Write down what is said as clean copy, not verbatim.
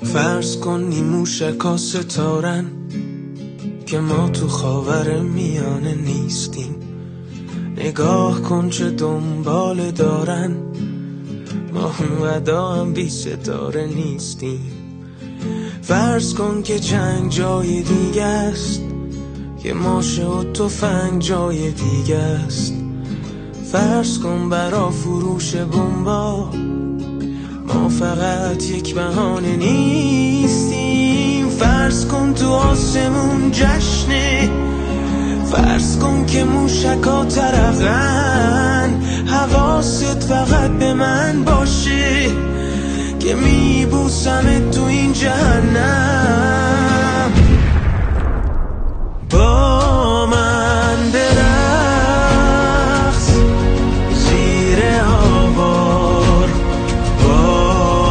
فرض کن موشکا ستارن که ما تو خاور میانه نیستیم. نگاه کن چه دنبال دارن، ما اونقدر هم بی ستاره نیستیم. فرض کن که جنگ جای دیگه است، که ماشه و تفنگ جای دیگه است. فرض کن برا فروش بمبا ما فقط یک بهانه نیستیم. فرض کن تو آسمون جشنه، فرض کن که موشکا ترقن. حواست فقط به من باشه که میبوسمت تو این جهنم.